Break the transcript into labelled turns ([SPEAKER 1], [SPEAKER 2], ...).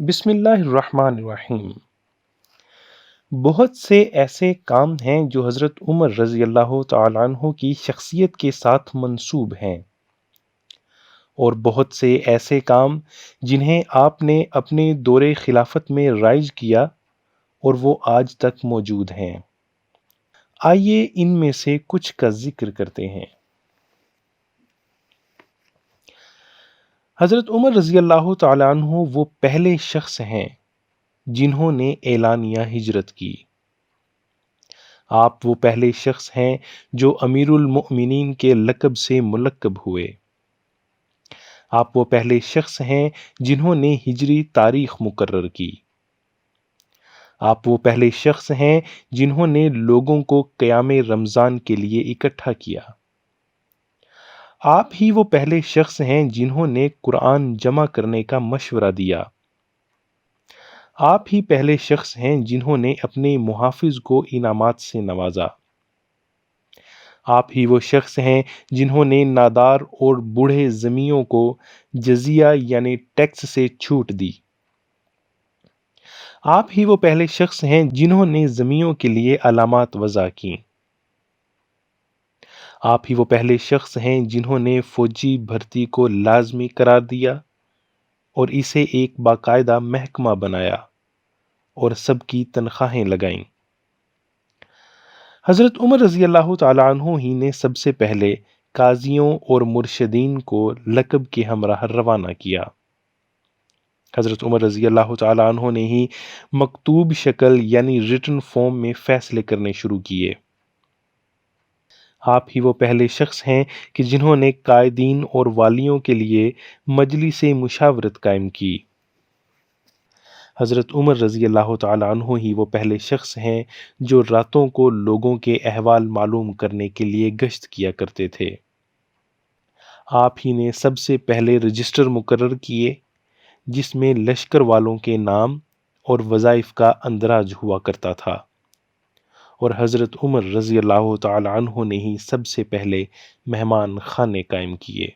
[SPEAKER 1] بسم اللہ الرحمن الرحیم۔ بہت سے ایسے کام ہیں جو حضرت عمر رضی اللہ تعالیٰ عنہ کی شخصیت کے ساتھ منسوب ہیں، اور بہت سے ایسے کام جنہیں آپ نے اپنے دور خلافت میں رائج کیا اور وہ آج تک موجود ہیں۔ آئیے ان میں سے کچھ کا ذکر کرتے ہیں۔ حضرت عمر رضی اللہ تعالیٰ عنہ وہ پہلے شخص ہیں جنہوں نے اعلانیہ ہجرت کی۔ آپ وہ پہلے شخص ہیں جو امیر المؤمنین کے لقب سے ملقب ہوئے۔ آپ وہ پہلے شخص ہیں جنہوں نے ہجری تاریخ مقرر کی۔ آپ وہ پہلے شخص ہیں جنہوں نے لوگوں کو قیام رمضان کے لیے اکٹھا کیا۔ آپ ہی وہ پہلے شخص ہیں جنہوں نے قرآن جمع کرنے کا مشورہ دیا۔ آپ ہی پہلے شخص ہیں جنہوں نے اپنے محافظ کو انعامات سے نوازا۔ آپ ہی وہ شخص ہیں جنہوں نے نادار اور بوڑھے ضمیوں کو جزیہ یعنی ٹیکس سے چھوٹ دی۔ آپ ہی وہ پہلے شخص ہیں جنہوں نے ضمیوں کے لیے علامات وضع کیں۔ آپ ہی وہ پہلے شخص ہیں جنہوں نے فوجی بھرتی کو لازمی قرار دیا اور اسے ایک باقاعدہ محکمہ بنایا اور سب کی تنخواہیں لگائیں۔ حضرت عمر رضی اللہ تعالیٰ عنہ ہی نے سب سے پہلے قاضیوں اور مرشدین کو لقب کے ہمراہ روانہ کیا۔ حضرت عمر رضی اللہ تعالیٰ عنہ نے ہی مکتوب شکل یعنی ریٹن فارم میں فیصلے کرنے شروع کیے۔ آپ ہی وہ پہلے شخص ہیں کہ جنہوں نے قائدین اور والیوں کے لیے مجلس مشاورت قائم کی۔ حضرت عمر رضی اللہ تعالیٰ عنہ ہی وہ پہلے شخص ہیں جو راتوں کو لوگوں کے احوال معلوم کرنے کے لیے گشت کیا کرتے تھے۔ آپ ہی نے سب سے پہلے رجسٹر مقرر کیے جس میں لشکر والوں کے نام اور وظائف کا اندراج ہوا کرتا تھا، اور حضرت عمر رضی اللہ تعالیٰ عنہ نے ہی سب سے پہلے مہمان خانے قائم کیے۔